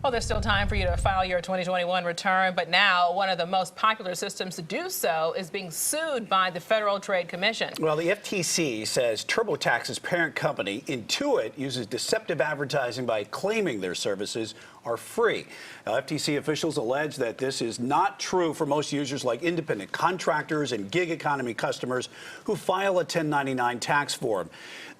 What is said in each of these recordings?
Well, there's still time for you to file your 2021 return, but now one of the most popular systems to do so is being sued by the Federal Trade Commission. Well, the FTC says TurboTax's parent company, Intuit, uses deceptive advertising by claiming their services are free. Now, FTC officials allege that this is not true for most users like independent contractors and gig economy customers who file a 1099 tax form.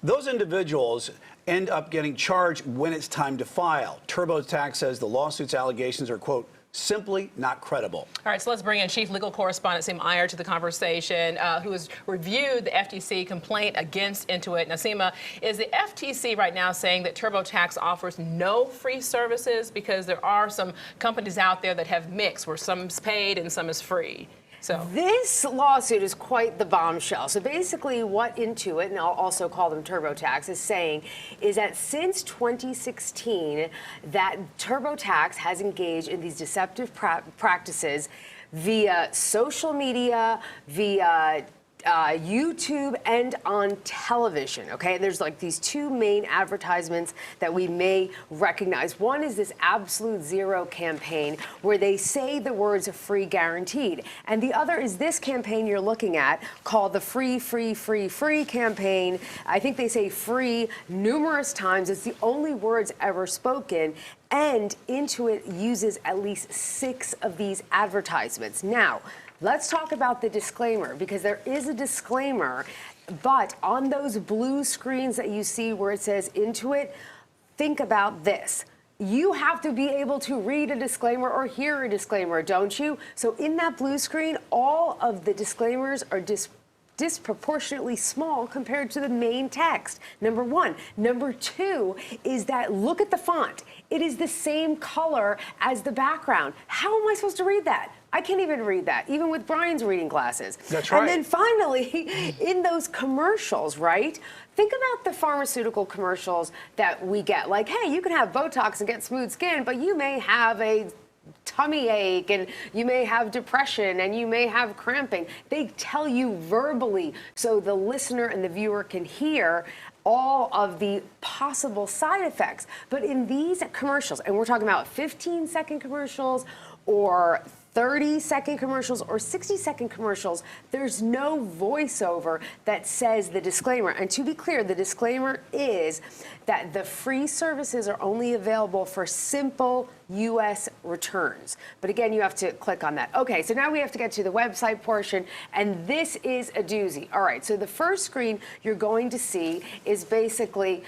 Those individuals end up getting charged when it's time to file. TurboTax says the lawsuit's allegations are, quote, simply not credible. All right, so let's bring in Chief Legal Correspondent Seema Iyer to the conversation, who has reviewed the FTC complaint against Intuit. Naseema, is the FTC right now saying that TurboTax offers no free services? Because there are some companies out there that have mixed, where some is paid and some is free. So this lawsuit is quite the bombshell. So basically what Intuit, and I'll also call them TurboTax, is saying is that since 2016, that TurboTax has engaged in these deceptive practices via social media, via YouTube, and on television, okay? There's like these two main advertisements that we may recognize. One is this Absolute Zero campaign where they say the words free guaranteed. And the other is this campaign you're looking at called the free, free, free, free campaign. I think they say free numerous times. It's the only words ever spoken. And Intuit uses at least 6 of these advertisements. Now, let's talk about the disclaimer, because there is a disclaimer, but on those blue screens that you see where it says Intuit, think about this. You have to be able to read a disclaimer or hear a disclaimer, don't you? So in that blue screen, all of the disclaimers are disproportionately small compared to the main text. Number one. Number two is that look at the font. It is the same color as the background. How am I supposed to read that? I can't even read that, even with Brian's reading glasses. That's right. And then finally, in those commercials, right? Think about the pharmaceutical commercials that we get. Like, hey, you can have Botox and get smooth skin, but you may have a tummy ache, and you may have depression, and you may have cramping. They tell you verbally so the listener and the viewer can hear all of the possible side effects. But in these commercials, and we're talking about 15-second commercials or 30-second commercials or 60-second commercials, there's no voiceover that says the disclaimer. And to be clear, the disclaimer is that the free services are only available for simple U.S. returns. But again, you have to click on that. Okay, so now we have to get to the website portion, and this is a doozy. All right, so the first screen you're going to see is basically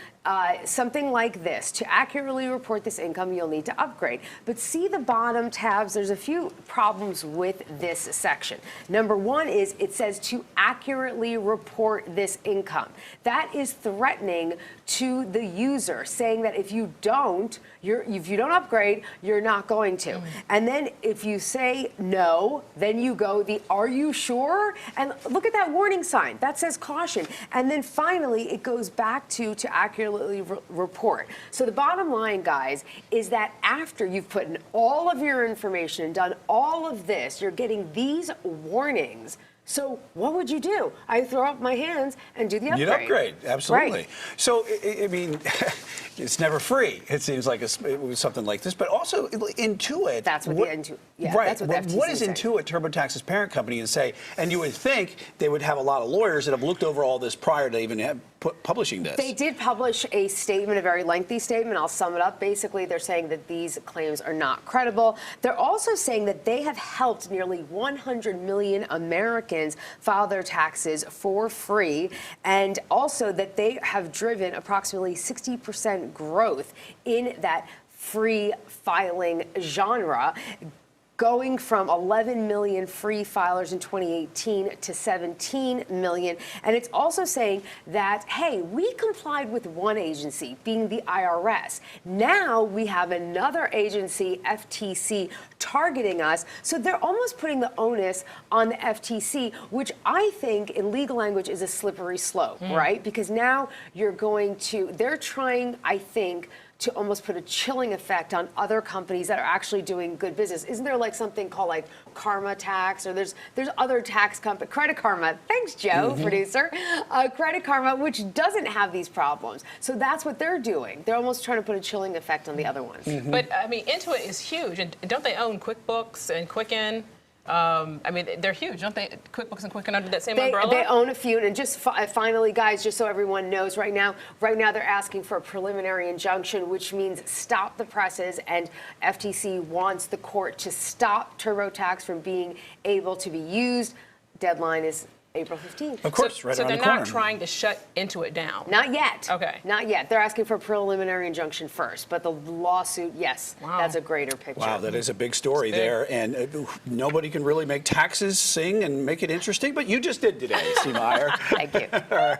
something like this. To accurately report this income, you'll need to upgrade. But see the bottom tabs, there's a few problems with this section. Number one is it says to accurately report this income. That is threatening to the user, saying that if you don't upgrade, you're not going to. And then if you say no, then you go the are you sure? And look at that warning sign. That says caution. And then finally, it goes back to accurately report. So the bottom line, guys, is that after you've put in all of your information and done all of this, you're getting these warnings. So what would you do? I throw up my hands and do the upgrade. You'd upgrade, absolutely. Right. So, I mean, it's never free. It seems like it was something like this, but also Intuit. That's what the Intuit. Yeah, right. That's what the FTC what is saying. Intuit, TurboTax's parent company, and say? And you would think they would have a lot of lawyers that have looked over all this prior to even publishing this. They did publish a statement, a very lengthy statement. I'll sum it up. Basically, they're saying that these claims are not credible. They're also saying that they have helped nearly 100 million Americans file their taxes for free, and also that they have driven approximately 60% growth in that free filing genre, going from 11 million free filers in 2018 to 17 million. And it's also saying that, hey, we complied with one agency, being the IRS. Now we have another agency, FTC, targeting us. So they're almost putting the onus on the FTC, which I think in legal language is a slippery slope, right? Because now they're trying, I think, to almost put a chilling effect on other companies that are actually doing good business. Isn't there like something called like Karma Tax, or there's other tax company, Credit Karma. Thanks, Joe, producer. Credit Karma, which doesn't have these problems. So that's what they're doing. They're almost trying to put a chilling effect on the other ones. But I mean, Intuit is huge, and don't they own QuickBooks and Quicken? I mean, they're huge, don't they? QuickBooks and Quicken under that same umbrella? They own a few, and just finally, guys, just so everyone knows, right now they're asking for a preliminary injunction, which means stop the presses, and FTC wants the court to stop TurboTax from being able to be used. Deadline is April 15th. Of course, right so around they're the corner. not trying to shut Intuit down. Not yet. Okay. Not yet. They're asking for a preliminary injunction first, but the lawsuit, yes, Wow. that's a greater picture. Wow, that is a big story It's big. there, and nobody can really make taxes sing and make it interesting, but you just did today, Steve Meyer. Thank you. All right.